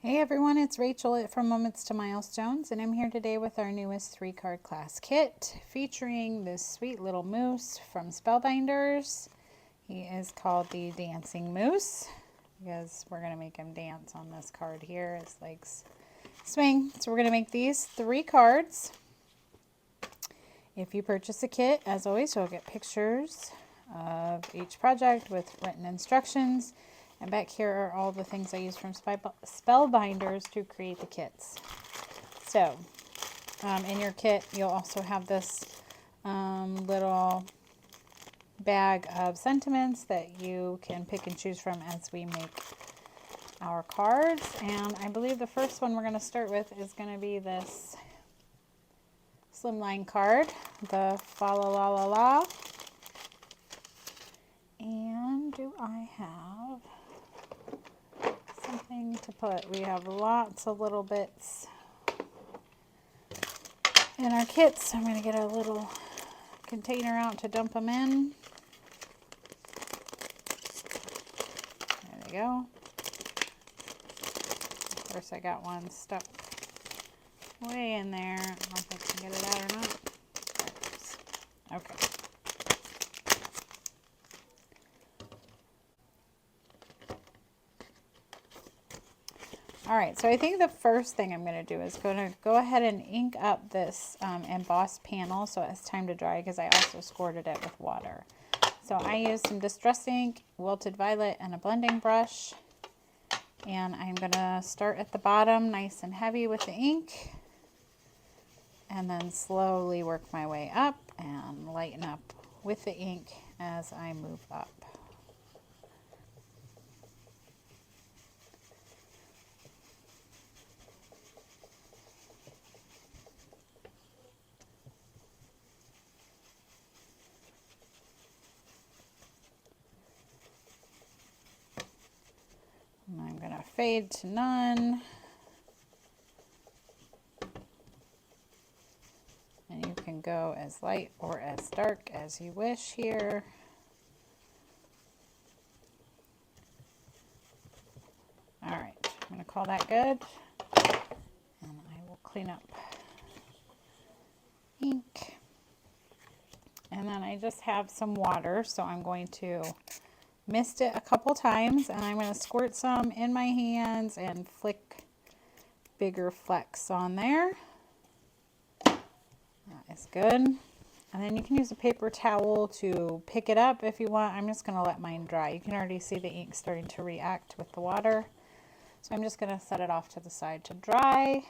Hey everyone, it's Rachel from Moments to Milestones, and I'm here today with our newest 3-card class kit featuring this sweet little moose from Spellbinders. He is called the Dancing Moose because we're going to make him dance on this card here. His legs swing. So we're going to make these 3 cards. If you purchase a kit, as always, you'll get pictures of each project with written instructions. And back here are all the things I use from Spellbinders to create the kits. So, in your kit, you'll also have this little bag of sentiments that you can pick and choose from as we make our cards. And I believe the first one we're going to start with is going to be this slimline card, the Fa La La La La. And do I have something to put? We have lots of little bits in our kits. So I'm going to get a little container out to dump them in. There they go. Of course, I got one stuck way in there. I don't know if I can get it out or not. There it is. Okay. All right, so I think the first thing I'm going to do is going to go ahead and ink up this embossed panel so it has time to dry, because I also squirted it with water. So I used some Distress ink, Wilted Violet, and a blending brush. And I'm going to start at the bottom nice and heavy with the ink, and then slowly work my way up and lighten up with the ink as I move up. And I'm going to fade to none. And you can go as light or as dark as you wish here. All right, I'm going to call that good. And I will clean up ink. And then I just have some water, so I'm going to mist it a couple times, and I'm going to squirt some in my hands and flick bigger flecks on there. That is good. And then you can use a paper towel to pick it up if you want. I'm just going to let mine dry. You can already see the ink starting to react with the water. So I'm just going to set it off to the side to dry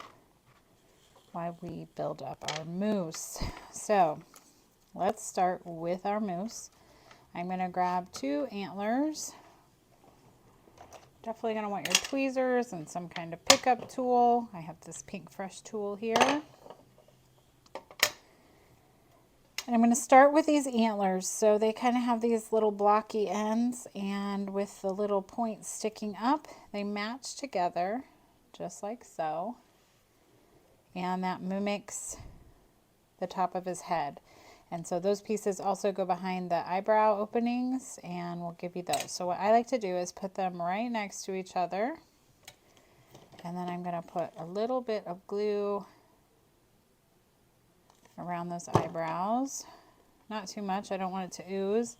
while we build up our moose. So let's start with our moose. I'm going to grab 2 antlers. Definitely going to want your tweezers and some kind of pickup tool. I have this pink fresh tool here. And I'm going to start with these antlers. So they kind of have these little blocky ends, and with the little points sticking up, they match together just like so. And that mimics the top of his head. And so those pieces also go behind the eyebrow openings, and we'll give you those. So what I like to do is put them right next to each other. And then I'm going to put a little bit of glue around those eyebrows. Not too much, I don't want it to ooze.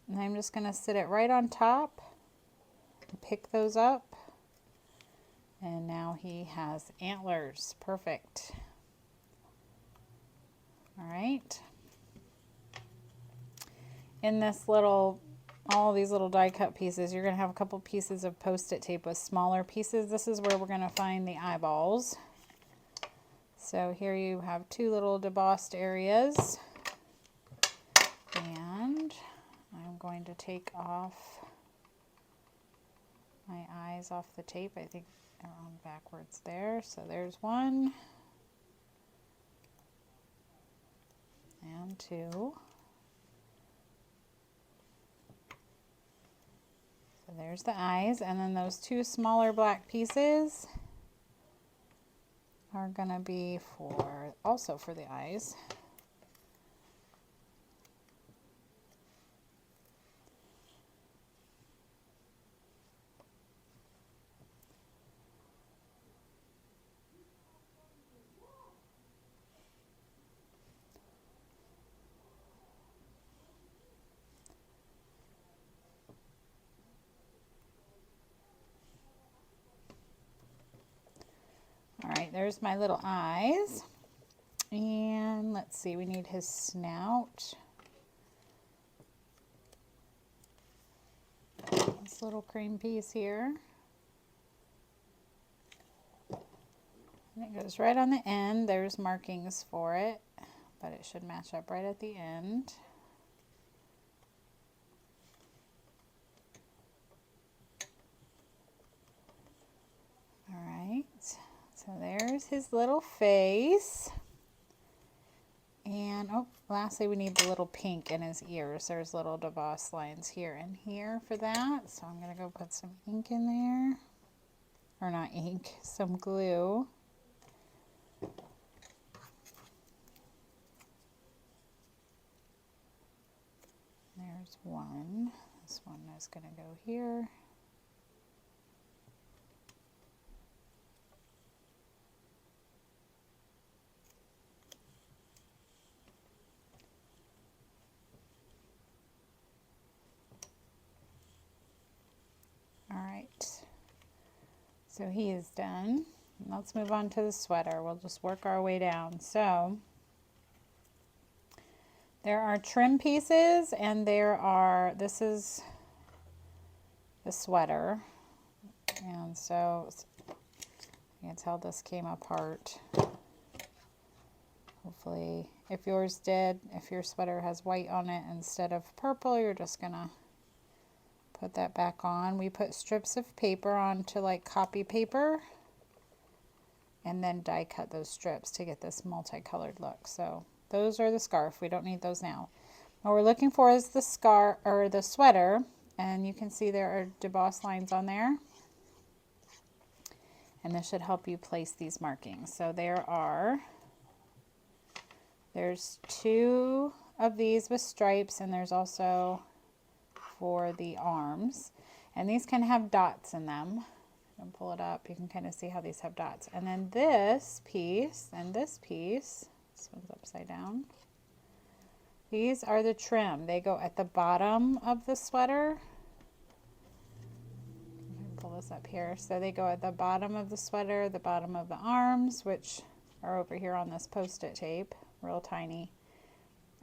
And I'm just going to sit it right on top and pick those up. And now he has antlers. Perfect. All right. In this little, all these little die cut pieces, you're going to have a couple pieces of Post-it tape with smaller pieces. This is where we're going to find the eyeballs. So here you have 2 little debossed areas. And I'm going to take off my eyes off the tape. I think they're on backwards there. So there's 1 and 2. So there's the eyes, and then those 2 smaller black pieces are going to be also for the eyes. right, there's my little eyes. And let's see, we need his snout. This little cream piece here. And it goes right on the end. There's markings for it, but it should match up right at the end. All right, so there's his little face. And oh, lastly we need the little pink in his ears. There's little DeBoss lines here and here for that. So I'm going to go put some ink in there. Or not ink, some glue. There's one. This one is going to go here. All right, so he is done. Let's move on to the sweater. We'll just work our way down. So there are trim pieces, and this is the sweater. And so you can tell this came apart. Hopefully, if yours did, if your sweater has white on it instead of purple, you're just gonna put that back on. We put strips of paper onto like copy paper and then die cut those strips to get this multicolored look. So those are the scarf. We don't need those now. What we're looking for is the scarf or the sweater, and you can see there are DeBoss lines on there. And this should help you place these markings. So there's 2 of these with stripes, and there's also for the arms, and these can have dots in them. You can pull it up, you can kind of see how these have dots. And then this piece and this piece, this one's upside down, these are the trim. They go at the bottom of the sweater. You can pull this up here. So they go at the bottom of the sweater, the bottom of the arms, which are over here on this post-it tape, real tiny,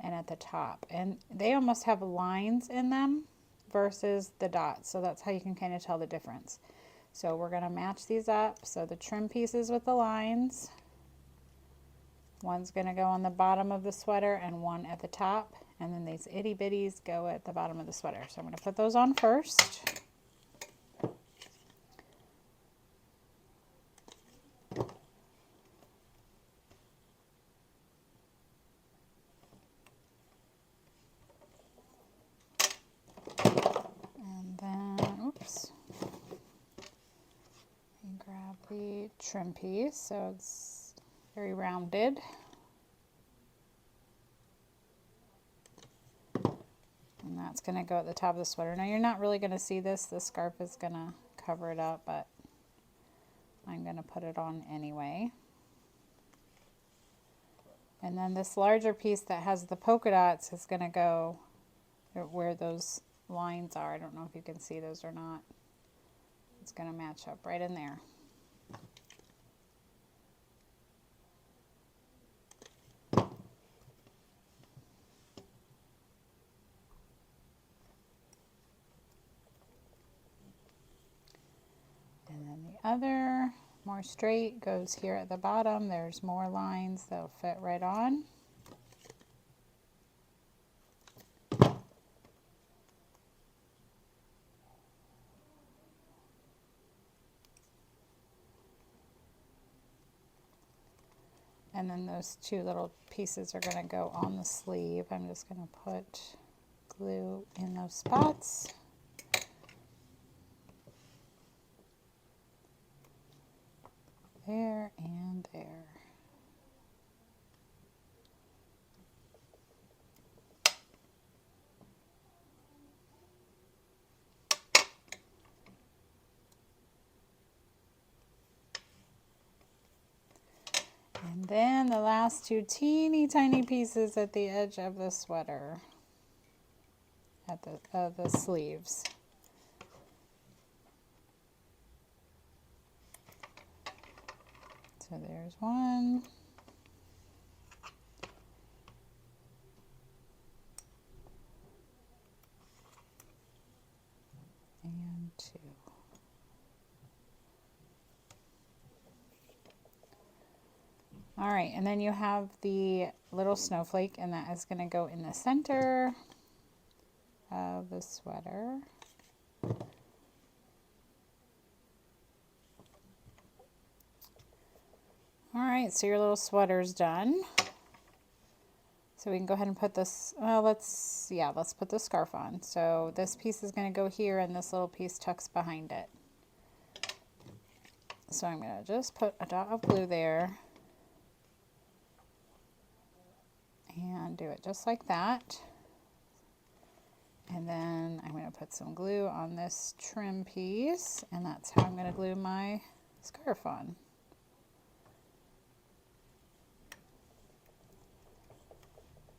and at the top. And they almost have lines in them versus the dots, so that's how you can kind of tell the difference. So we're going to match these up. So the trim pieces with the lines, one's going to go on the bottom of the sweater and one at the top, and then these itty bitties go at the bottom of the sweater. So I'm going to put those on first. The trim piece, so it's very rounded. And that's going to go at the top of the sweater. Now you're not really going to see this. The scarf is going to cover it up, but I'm going to put it on anyway. And then this larger piece that has the polka dots is going to go where those lines are. I don't know if you can see those or not. It's going to match up right in there. And then the other, more straight, goes here at the bottom. There's more lines that'll fit right on. And then those 2 little pieces are going to go on the sleeve. I'm just going to put glue in those spots. There and there. And then the last 2 teeny tiny pieces at the edge of the sweater, at the sleeves. So there's one. And two. All right, and then you have the little snowflake, and that is going to go in the center of the sweater. All right, so your little sweater's done. So we can go ahead and put this, well, let's put the scarf on. So this piece is going to go here, and this little piece tucks behind it. So I'm going to just put a dot of glue there and do it just like that. And then I'm going to put some glue on this trim piece, and that's how I'm going to glue my scarf on.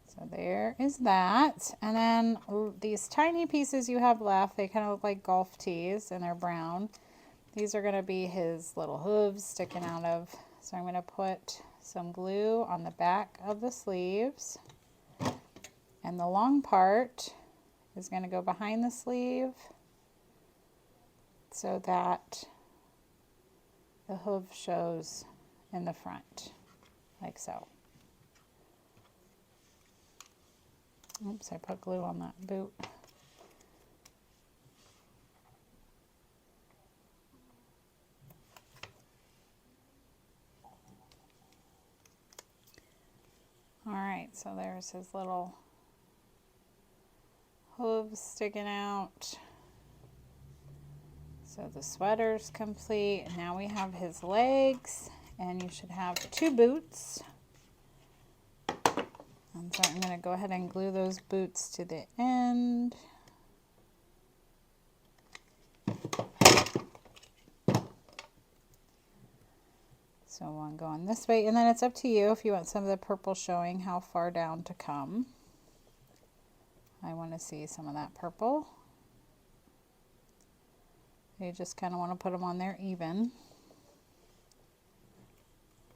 So there is that. And then these tiny pieces you have left, they kind of look like golf tees, and they're brown. These are going to be his little hooves sticking out of. So I'm going to put some glue on the back of the sleeves. And the long part is going to go behind the sleeve so that the hoof shows in the front, like so. Oops, I put glue on that boot. All right, so there's his little hooves sticking out. So the sweater's complete. Now we have his legs, and you should have 2 boots. And so I'm going to go ahead and glue those boots to the end. So one going this way, and then it's up to you if you want some of the purple showing how far down to come. I want to see some of that purple. You just kind of want to put them on there even.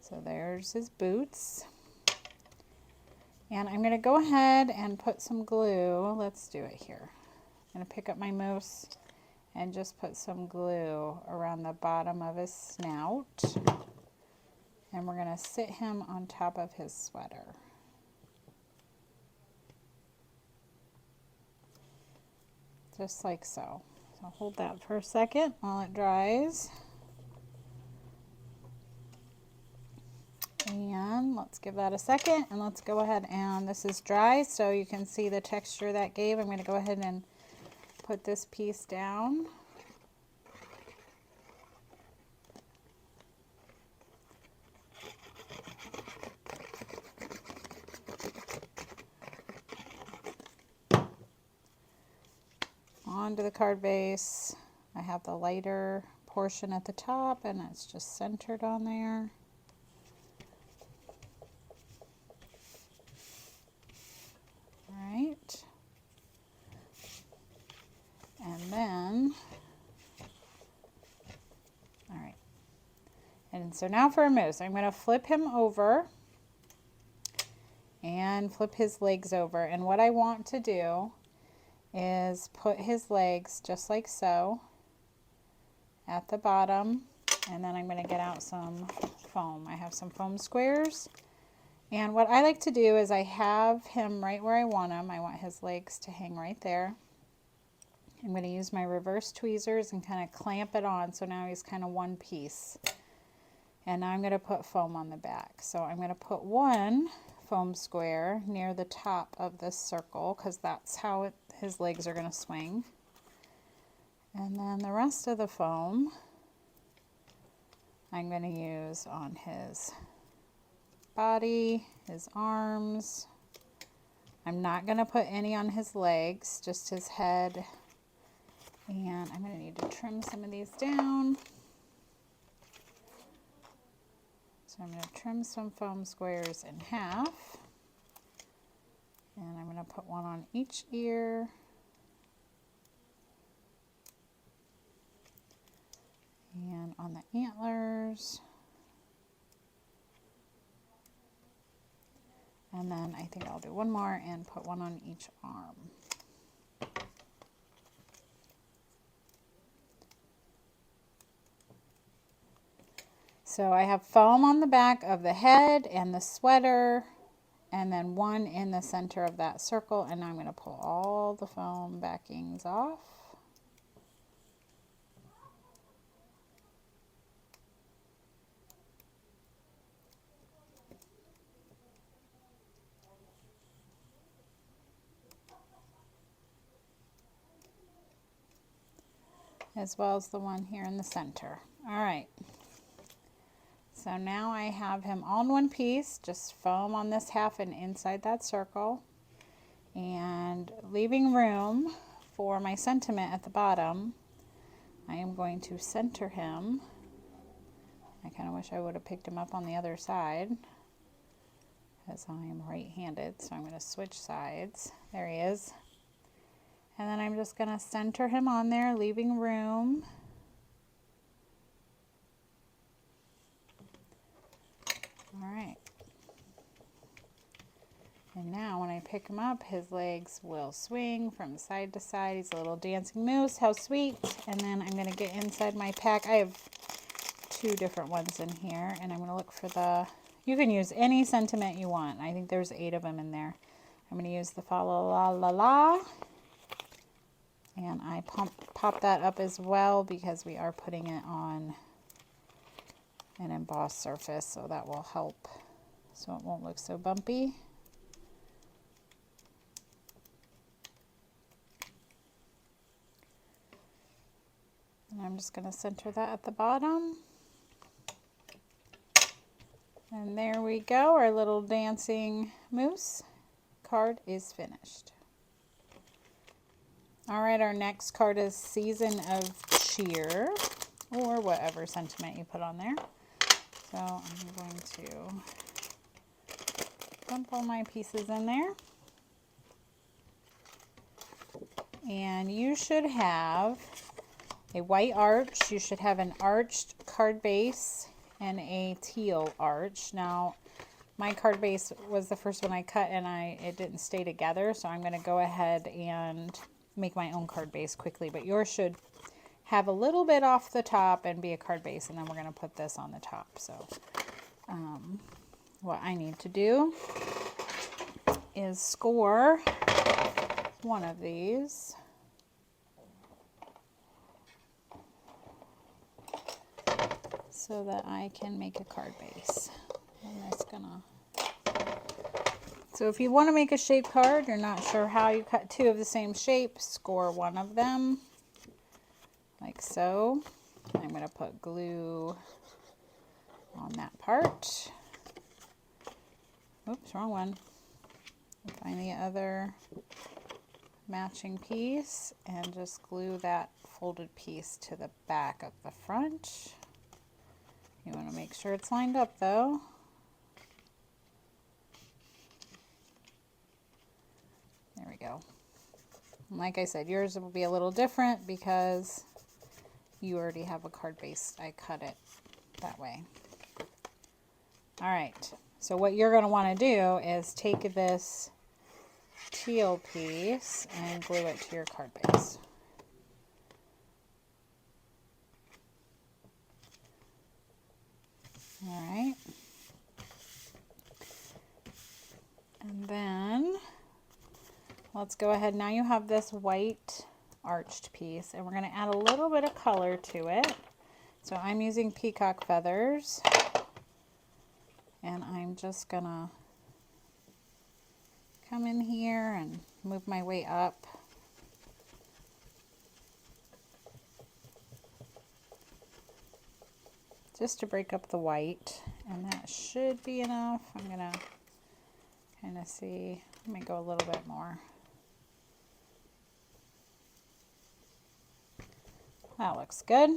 So there's his boots. And I'm going to go ahead and put some glue. Let's do it here. I'm going to pick up my mousse and just put some glue around the bottom of his snout. And we're going to sit him on top of his sweater. Just like so. So hold that for a second while it dries. And let's give that a second, and let's go ahead, and this is dry so you can see the texture that gave. I'm going to go ahead and put this piece down. Onto the card base. I have the lighter portion at the top, and it's just centered on there. Alright. And then, alright. And so now for a mousse. I'm going to flip him over and flip his legs over. And what I want to do is put his legs just like so at the bottom, and then I'm going to get out some foam. I have some foam squares, and what I like to do is I have him right where I want him. I want his legs to hang right there. I'm going to use my reverse tweezers and kind of clamp it on, so now he's kind of one piece. And now I'm going to put foam on the back. So I'm going to put one foam square near the top of this circle, because that's how his legs are going to swing. And then the rest of the foam I'm going to use on his body, his arms. I'm not going to put any on his legs, just his head. And I'm going to need to trim some of these down. So I'm going to trim some foam squares in half. And I'm going to put one on each ear. And on the antlers. And then I think I'll do one more and put one on each arm. So I have foam on the back of the head and the sweater, and then one in the center of that circle, and I'm going to pull all the foam backings off. As well as the one here in the center. All right. So now I have him all in one piece, just foam on this half and inside that circle, and leaving room for my sentiment at the bottom. I am going to center him. I kind of wish I would have picked him up on the other side, because I am right-handed, so I'm going to switch sides. There he is. And then I'm just going to center him on there, leaving room. All right. And now when I pick him up, his legs will swing from side to side. He's a little dancing moose. How sweet. And then I'm going to get inside my pack. I have 2 different ones in here, and I'm going to look for the, you can use any sentiment you want. I think there's 8 of them in there. I'm going to use the fa la la la la. And I pop that up as well because we are putting it on an embossed surface, so that will help so it won't look so bumpy. And I'm just going to center that at the bottom. And there we go, our little dancing moose card is finished. All right, our next card is Season of Cheer, or whatever sentiment you put on there. So I'm going to dump all my pieces in there. And you should have a white arch. You should have an arched card base and a teal arch. Now, my card base was the first one I cut, and it didn't stay together, so I'm going to go ahead and make my own card base quickly. But yours should have a little bit off the top and be a card base, and then we're going to put this on the top. So what I need to do is score one of these. So that I can make a card base. So if you want to make a shape card, you're not sure how, you cut 2 of the same shape, score one of them, like so. I'm going to put glue on that part. Oops, wrong one. Find the other matching piece and just glue that folded piece to the back of the front. You want to make sure it's lined up though. There we go. And like I said, yours will be a little different because you already have a card base. I cut it that way. All right. So what you're going to want to do is take this teal piece and glue it to your card base. All right. And then let's go ahead. Now you have this white arched piece, and we're going to add a little bit of color to it. So I'm using peacock feathers, and I'm just going to come in here and move my way up. Just to break up the white, and that should be enough. I'm going to kind of see, let me go a little bit more. That looks good.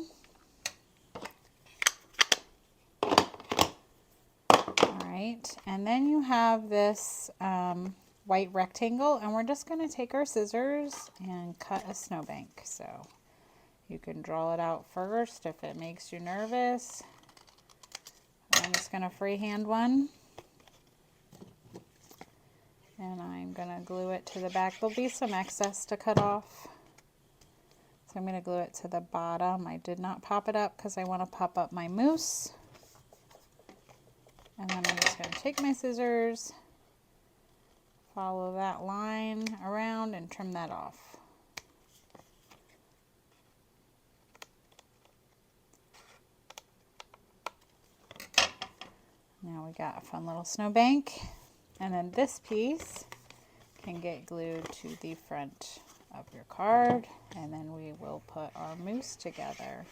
All right, and then you have this white rectangle, and we're just going to take our scissors and cut a snowbank. So you can draw it out first if it makes you nervous. I'm just going to freehand one. And I'm going to glue it to the back. There'll be some excess to cut off. So I'm going to glue it to the bottom. I did not pop it up because I want to pop up my mousse. And then I'm just going to take my scissors, follow that line around and trim that off. Now we got a fun little snowbank. And then this piece can get glued to the front of your card. And then we will put our mousse together.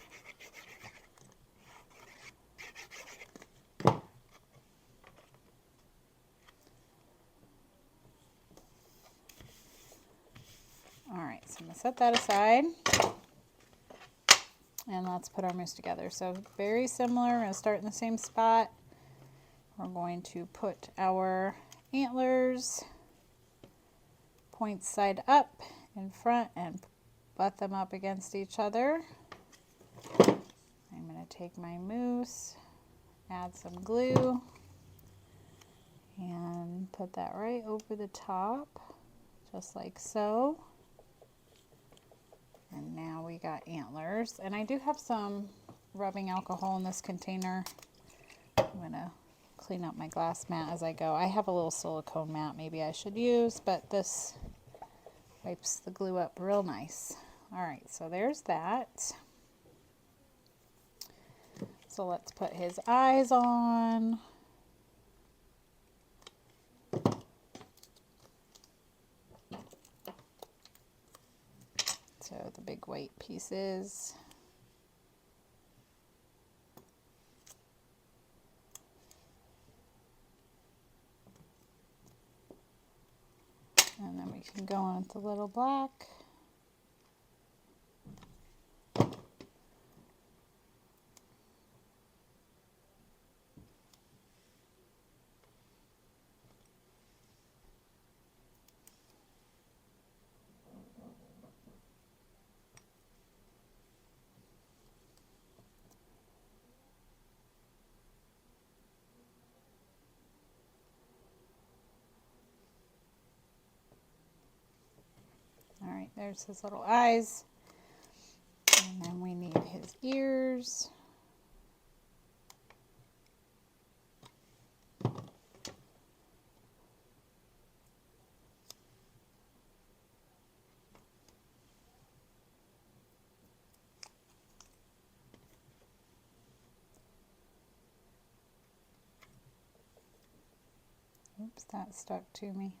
Alright, so I'm going to set that aside. And let's put our mousse together. So very similar, we're going to start in the same spot. We're going to put our antlers, points side up in front and butt them up against each other. I'm going to take my mousse, add some glue, and put that right over the top, just like so. And now we got antlers. And I do have some rubbing alcohol in this container. I'm going to clean up my glass mat as I go. I have a little silicone mat maybe I should use, but this wipes the glue up real nice. Alright, so there's that. So let's put his eyes on. So the big white pieces. And then we can go on with the little black. Alright, there's his little eyes. And then we need his ears. Oops, that stuck to me.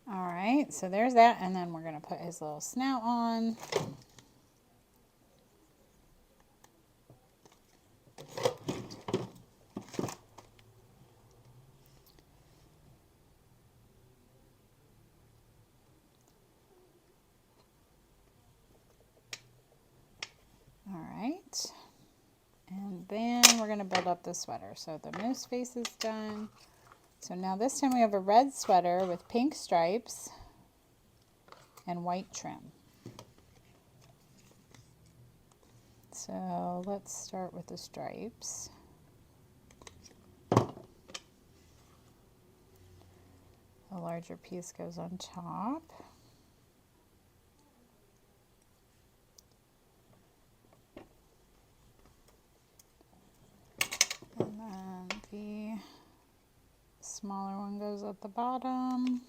Alright, so there's that, and then we're going to put his little snout on. Alright, and then we're going to build up the sweater. So the moose face is done. So now this time we have a red sweater with pink stripes and white trim. So let's start with the stripes. The larger piece goes on top. And then the smaller one goes at the bottom.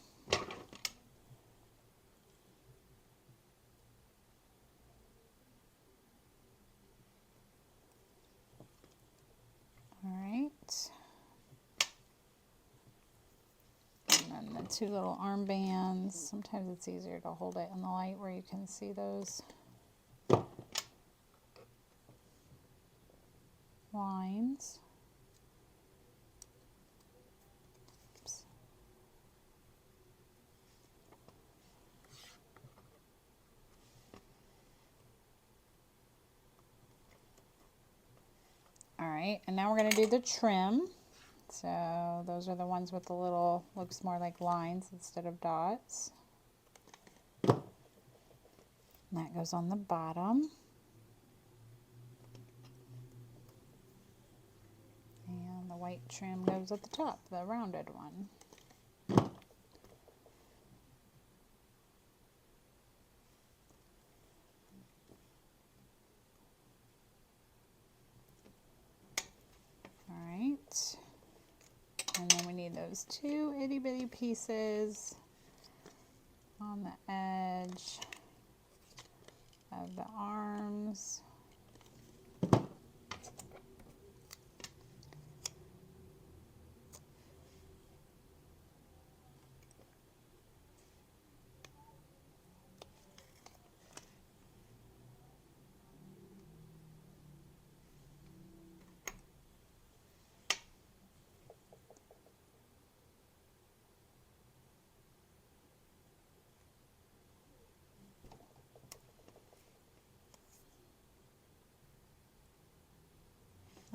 Alright. And then the two little armbands. Sometimes it's easier to hold it in the light where you can see those lines. Alright, and now we're going to do the trim. So those are the ones with the little, looks more like lines instead of dots. And that goes on the bottom. white trim goes at the top, the rounded one. Alright, and then we need those two itty bitty pieces on the edge of the arms.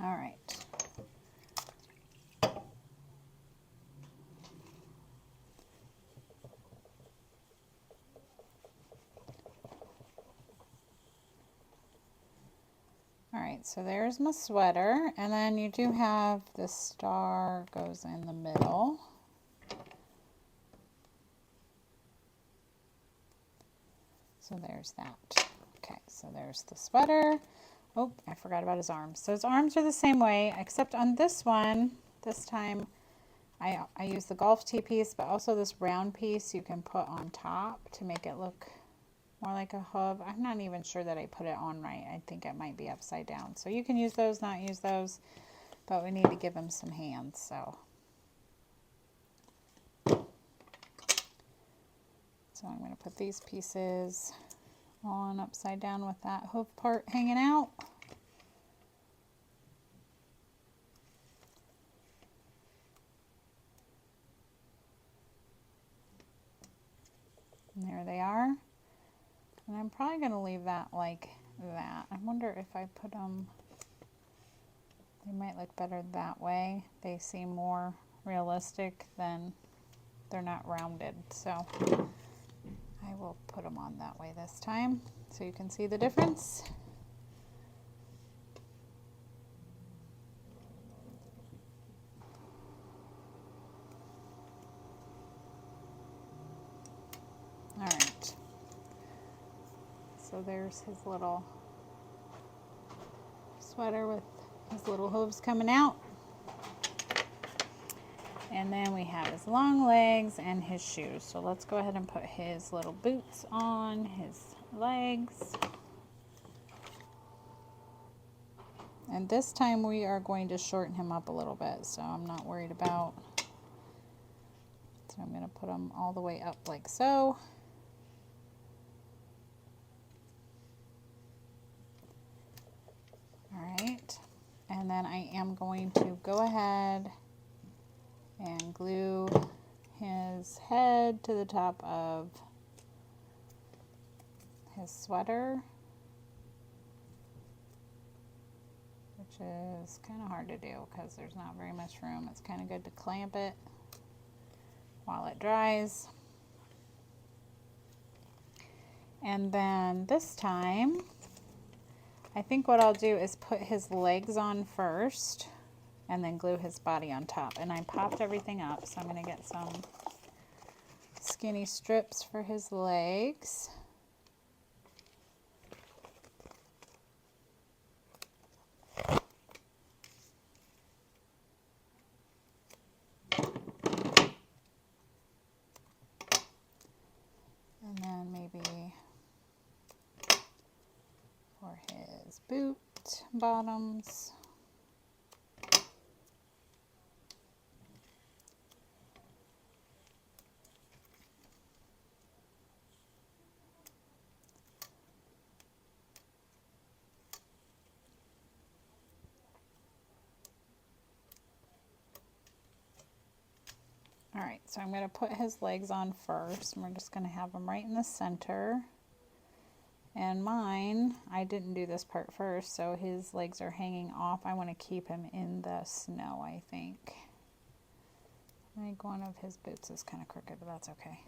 All right. All right, so there's my sweater, and then you do have the star goes in the middle. So there's that. Okay, so there's the sweater. Oh, I forgot about his arms. So his arms are the same way, except on this one, this time I use the golf tee piece, but also this round piece you can put on top to make it look more like a hoof. I'm not even sure that I put it on right. I think it might be upside down. So you can use those, not use those, but we need to give him some hands. So I'm going to put these pieces on upside down with that hoof part hanging out. And there they are. And I'm probably going to leave that like that. I wonder if I put them, they might look better that way. They seem more realistic than they're not rounded. So I will put them on that way this time so you can see the difference. All right. So there's his little sweater with his little hooves coming out. And then we have his long legs and his shoes. So let's go ahead and put his little boots on his legs. And this time we are going to shorten him up a little bit, so I'm not worried about. So I'm going to put him all the way up like so. All right. And then I am going to go ahead and glue his head to the top of his sweater, which is kind of hard to do because there's not very much room. It's kind of good to clamp it while it dries. And then this time, I think what I'll do is put his legs on first and then glue his body on top. And I popped everything up, so I'm going to get some skinny strips for his legs. And then maybe for his boot bottoms. All right, so I'm going to put his legs on first, and we're just going to have them right in the center. And mine, I didn't do this part first, so his legs are hanging off. I want to keep him in the snow, I think. I think one of his boots is kind of crooked, but that's okay.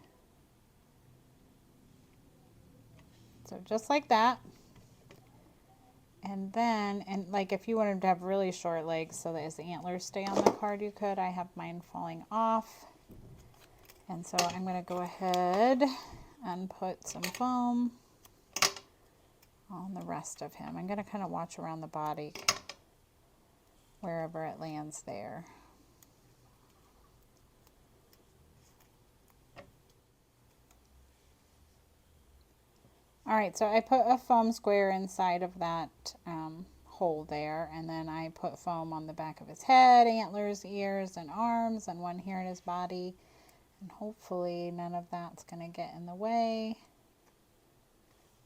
So just like that. And then, and like if you wanted to have really short legs so that his antlers stay on the card, you could. I have mine falling off. And so I'm going to go ahead and put some foam on the rest of him. I'm going to kind of watch around the body wherever it lands there. Alright, so I put a foam square inside of that hole there, and then I put foam on the back of his head, antlers, ears, and arms, and one here in his body. And hopefully none of that's going to get in the way.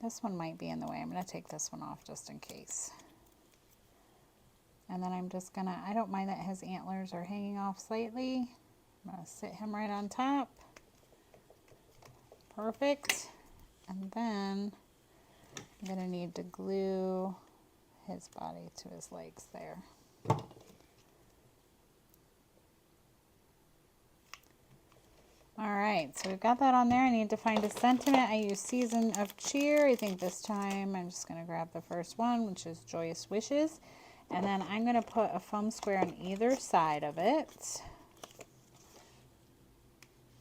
This one might be in the way. I'm going to take this one off just in case. And then I'm just going to, I don't mind that his antlers are hanging off slightly. I'm going to sit him right on top. Perfect. And then I'm going to need to glue his body to his legs there. Alright, so we've got that on there. I need to find a sentiment. I use Season of Cheer. I think this time I'm just going to grab the first one, which is Joyous Wishes. And then I'm going to put a foam square on either side of it,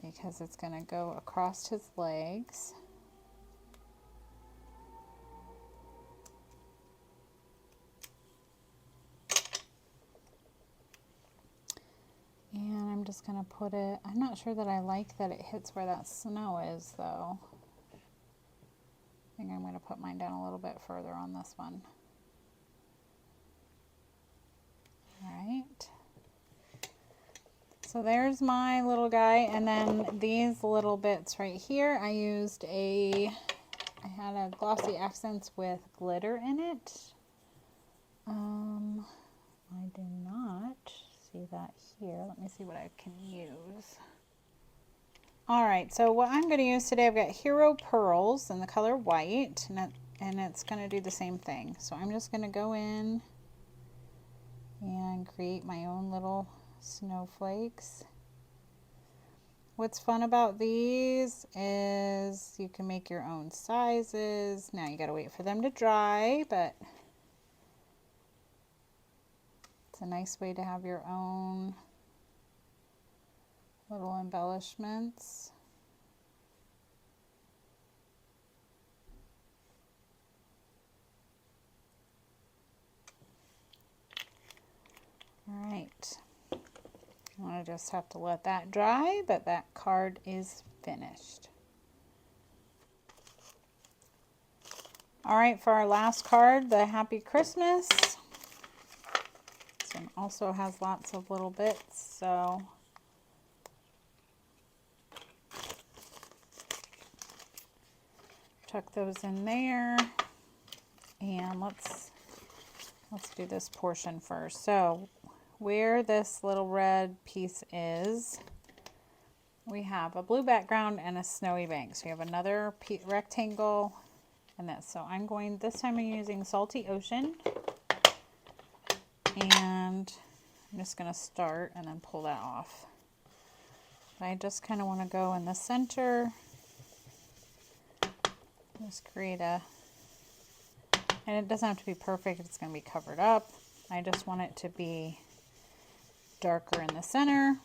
because it's going to go across his legs. And I'm just going to put it, I'm not sure that I like that it hits where that snow is though. I think I'm going to put mine down a little bit further on this one. Alright. So there's my little guy, and then these little bits right here, I had a glossy accents with glitter in it. I do not see that here. Let me see what I can use. Alright, so what I'm going to use today, I've got Hero Pearls in the color white, and it's going to do the same thing. So I'm just going to go in and create my own little snowflakes. What's fun about these is you can make your own sizes. Now you got to wait for them to dry, but it's a nice way to have your own little embellishments. All right, I just have to let that dry, but that card is finished. All right, for our last card, the Happy Christmas. This one also has lots of little bits, so tuck those in there, and let's do this portion first. So where this little red piece is, we have a blue background and a snowy bank. So you have another rectangle and this. So this time I'm using Salty Ocean, and I'm just going to start and then pull that off. I just kind of want to go in the center, just create a, and it doesn't have to be perfect, it's going to be covered up. I just want it to be darker in the center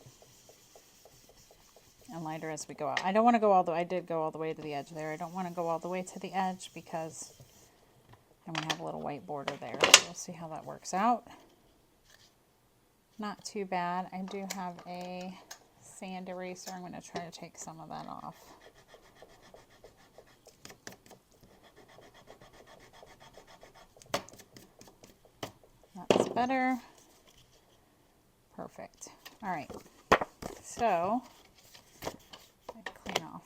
and lighter as we go out. I don't want to go all the way, I did go all the way to the edge there. I don't want to go all the way to the edge because I'm going to have a little white border there. So we'll see how that works out. Not too bad. I do have a sand eraser. I'm going to try to take some of that off. That's better. Perfect. All right. So, clean off.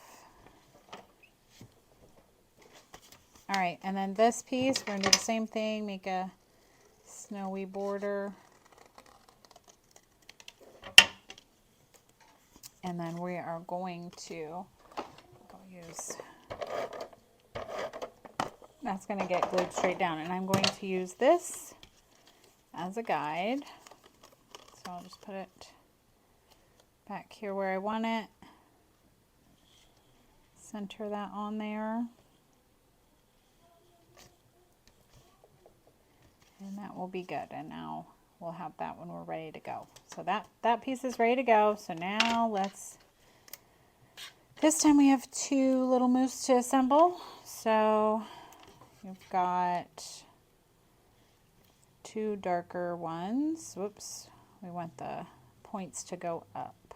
All right, and then this piece, we're going to do the same thing, make a snowy border. And then we are going to go use, that's going to get glued straight down. And I'm going to use this as a guide. So I'll just put it back here where I want it. Center that on there. And that will be good. And now we'll have that when we're ready to go. So that piece is ready to go. So now this time we have 2 little moose to assemble. So you've got 2 darker ones. Whoops, we want the points to go up.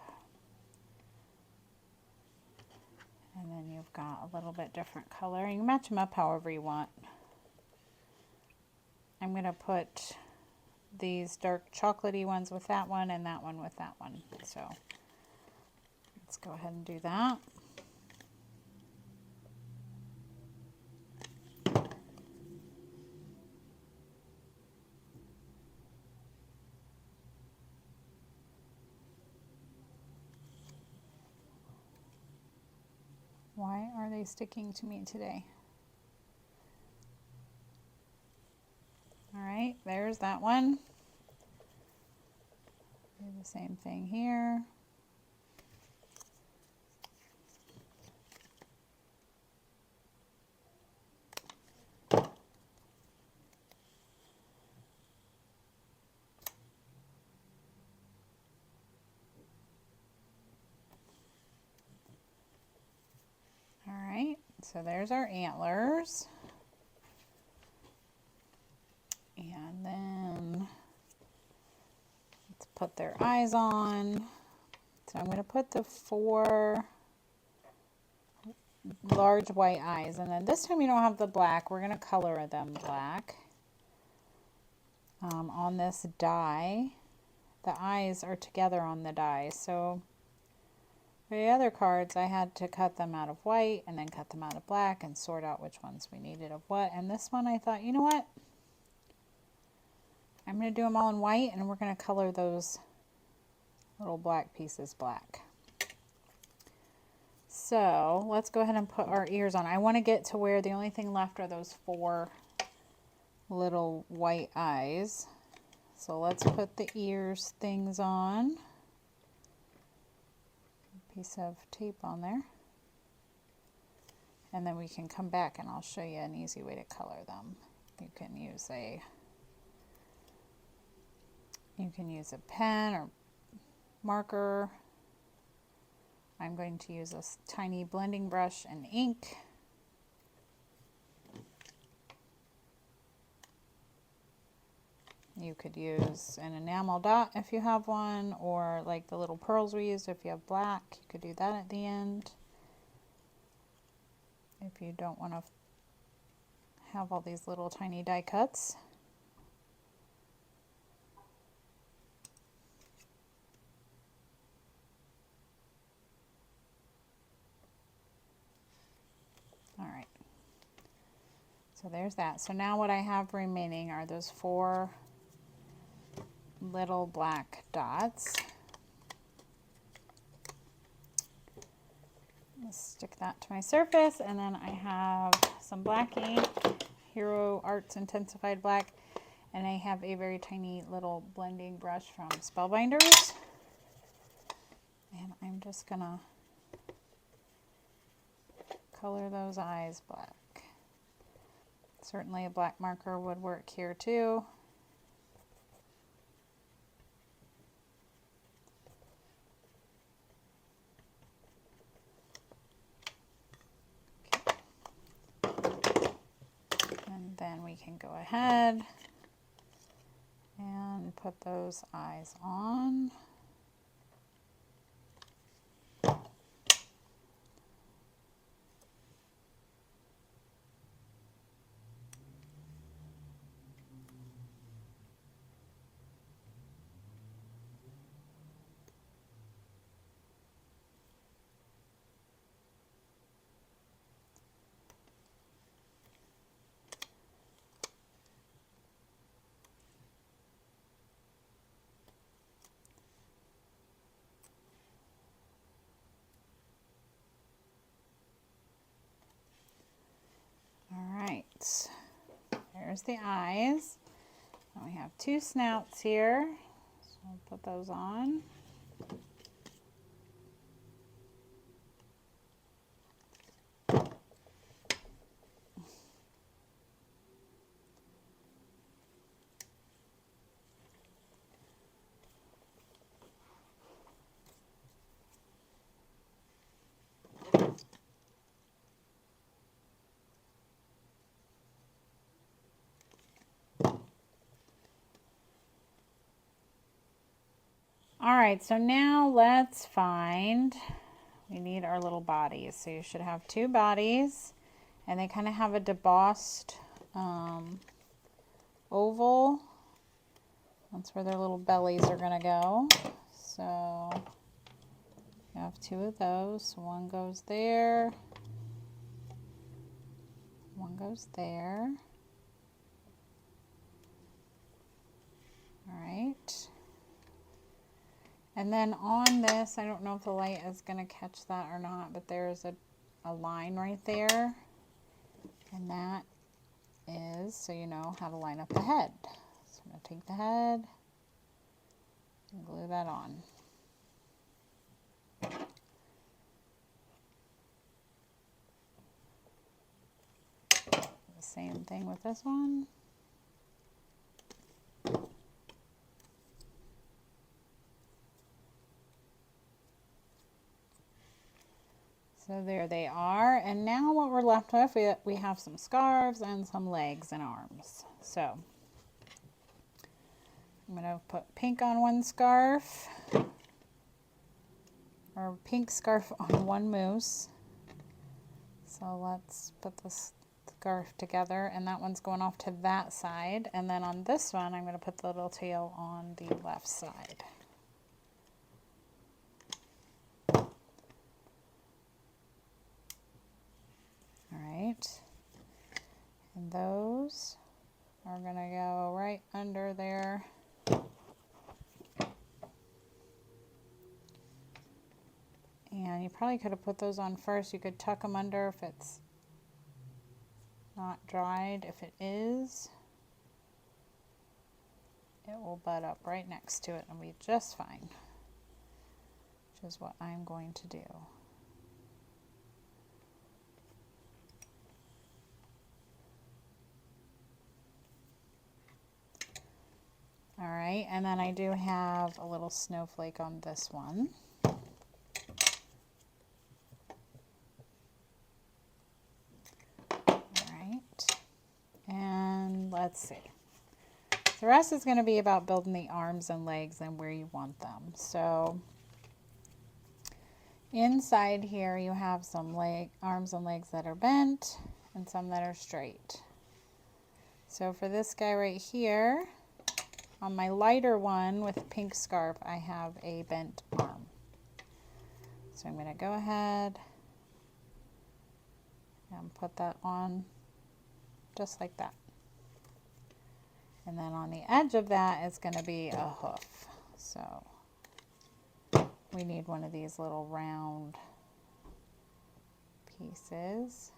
And then you've got a little bit different color. You can match them up however you want. I'm going to put these dark chocolatey ones with that one and that one with that one. So let's go ahead and do that. Why are they sticking to me today? All right, there's that one. Do the same thing here. All right, so there's our antlers. And then let's put their eyes on. So I'm going to put the 4 large white eyes. And then this time you don't have the black. We're going to color them black. On this die, the eyes are together on the die. So for the other cards, I had to cut them out of white and then cut them out of black and sort out which ones we needed of what. And this one I thought, you know what? I'm going to do them all in white and we're going to color those little black pieces black. So let's go ahead and put our ears on. I want to get to where the only thing left are those 4 little white eyes. So let's put the ears things on. Piece of tape on there. And then we can come back and I'll show you an easy way to color them. You can use a pen or marker. I'm going to use a tiny blending brush and ink. You could use an enamel dot if you have one, or like the little pearls we used if you have black. You could do that at the end. If you don't want to have all these little tiny die cuts. All right, so there's that. So now what I have remaining are those 4 little black dots. Let's stick that to my surface, and then I have some black ink, Hero Arts Intensified Black, and I have a very tiny little blending brush from Spellbinders. And I'm just gonna color those eyes black. Certainly a black marker would work here too. Okay. And then we can go ahead and put those eyes on. There's the eyes. And we have 2 snouts here. So we'll put those on. All right, so now let's find, we need our little bodies. So you should have two bodies, and they kind of have a debossed oval. That's where their little bellies are going to go. So you have two of those. So one goes there. One goes there. All right. And then on this, I don't know if the light is going to catch that or not, but there's a line right there. And that is so you know how to line up the head. So I'm going to take the head and glue that on. The same thing with this one. So there they are, and now what we're left with, we have some scarves and some legs and arms. So I'm going to put pink on one scarf, or pink scarf on one moose. So let's put this scarf together, and that one's going off to that side, and then on this one I'm going to put the little tail on the left side. And those are going to go right under there. And you probably could have put those on first. You could tuck them under if it's not dried. If it is, it will butt up right next to it and be just fine, which is what I'm going to do. All right, and then I do have a little snowflake on this one. All right, and let's see. The rest is going to be about building the arms and legs and where you want them. So inside here you have some arms and legs that are bent and some that are straight. So for this guy right here, on my lighter one with a pink scarf, I have a bent arm. So I'm going to go ahead and put that on just like that. And then on the edge of that is going to be a hoof. So we need one of these little round pieces.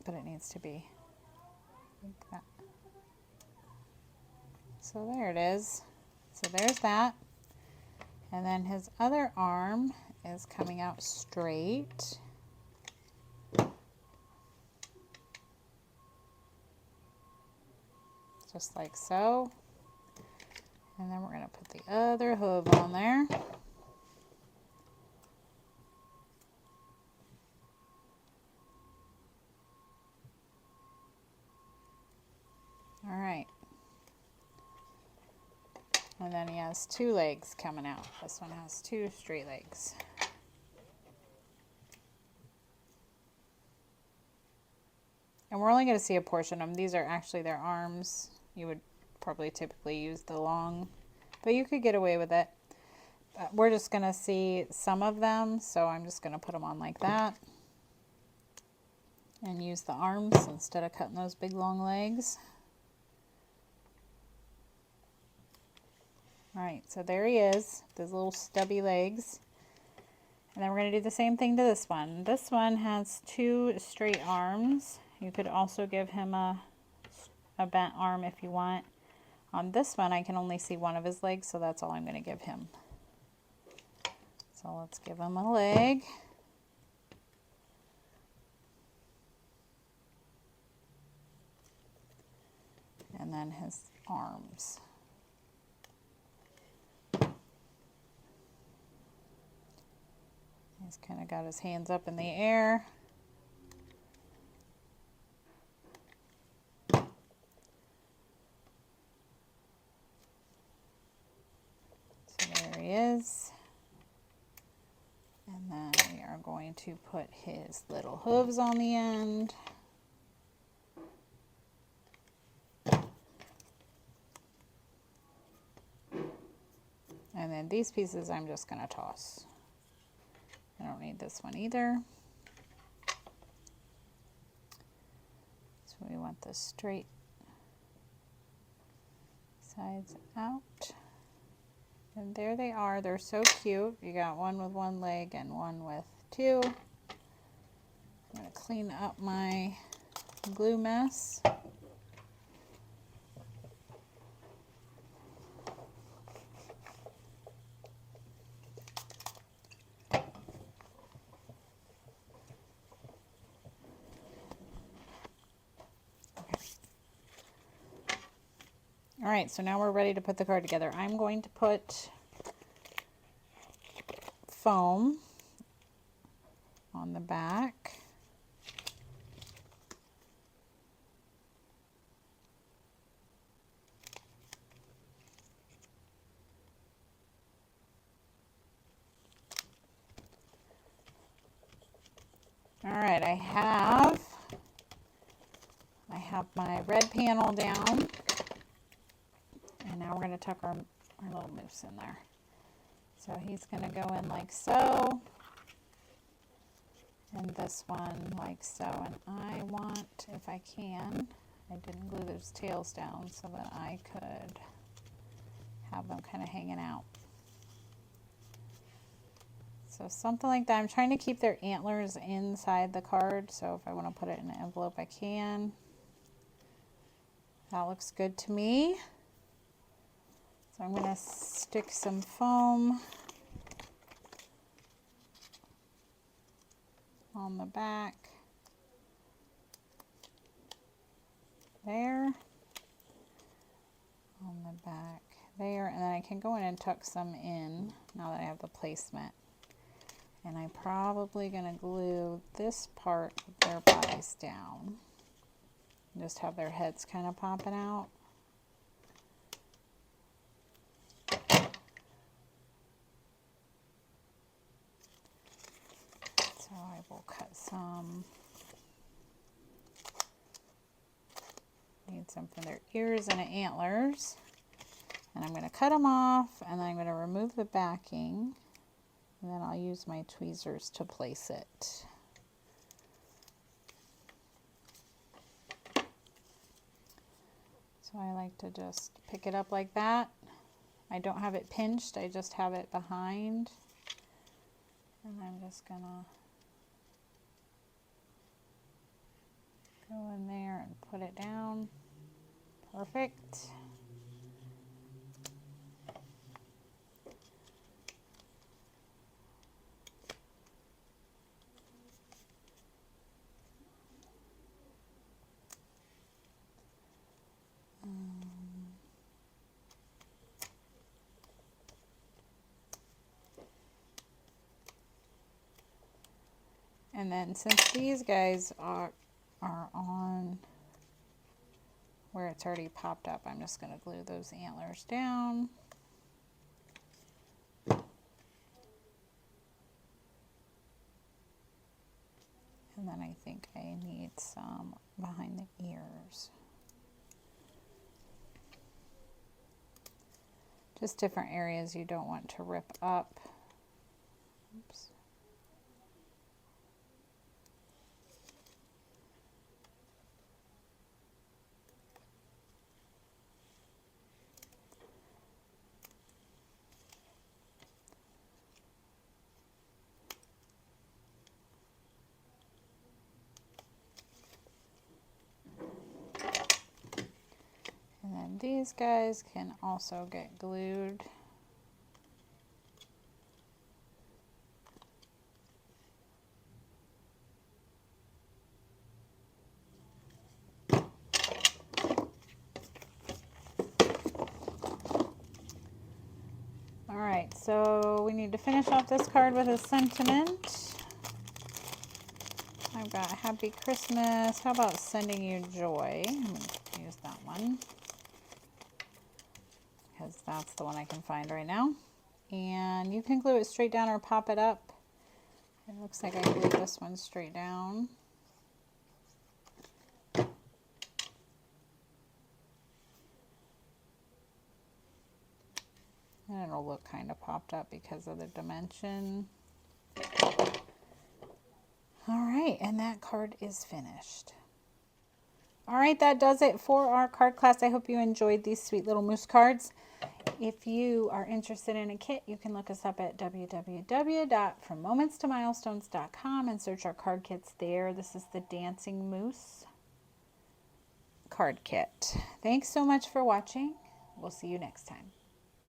But it needs to be like that. So there it is. So there's that. And then his other arm is coming out straight. Just like so. And then we're going to put the other hoof on there. All right. And then he has two legs coming out. This one has two straight legs. And we're only going to see a portion of them. These are actually their arms. You would probably typically use the long, but you could get away with it. But we're just going to see some of them, so I'm just going to put them on like that. And use the arms instead of cutting those big long legs. Alright, so there he is, those little stubby legs. And then we're going to do the same thing to this one. This one has two straight arms. You could also give him a bent arm if you want. On this one, I can only see one of his legs, so that's all I'm going to give him. So let's give him a leg. And then his arms. He's kind of got his hands up in the air. is. And then we are going to put his little hooves on the end. And then these pieces I'm just going to toss. I don't need this one either. So we want the straight sides out. And there they are. They're so cute. You got one with one leg and one with two. I'm going to clean up my glue mess. All right, so now we're ready to put the card together. I'm going to put foam on the back. All right, I have my red panel down. And now we're going to tuck our little moose in there. So he's going to go in like so. And this one like so. And I want, if I can, I didn't glue those tails down so that I could have them kind of hanging out. So something like that. I'm trying to keep their antlers inside the card. So if I want to put it in an envelope, I can. That looks good to me. So I'm going to stick some foam on the back there, on the back there, and then I can go in and tuck some in now that I have the placement. And I'm probably going to glue this part of their bodies down. Just have their heads kind of popping out. So I will cut some, need some for their ears and antlers. And I'm going to cut them off, and then I'm going to remove the backing, and then I'll use my tweezers to place it. So I like to just pick it up like that. I don't have it pinched, I just have it behind. And I'm just going to go in there and put it down. Perfect. And then since these guys are on where it's already popped up, I'm just going to glue those antlers down. And then I think I need some behind the ears. Just different areas you don't want to rip up. Oops. And then these guys can also get glued. Alright, so we need to finish off this card with a sentiment. I've got Happy Christmas. How about Sending You Joy? I'm going to use that one, because that's the one I can find right now. And you can glue it straight down or pop it up. It looks like I glued this one straight down. And it'll look kind of popped up because of the dimension. All right, and that card is finished. All right, that does it for our card class. I hope you enjoyed these sweet little moose cards. If you are interested in a kit, you can look us up at www.frommomentstomilstones.com and search our card kits there. This is the Dancing Moose card kit. Thanks so much for watching. We'll see you next time.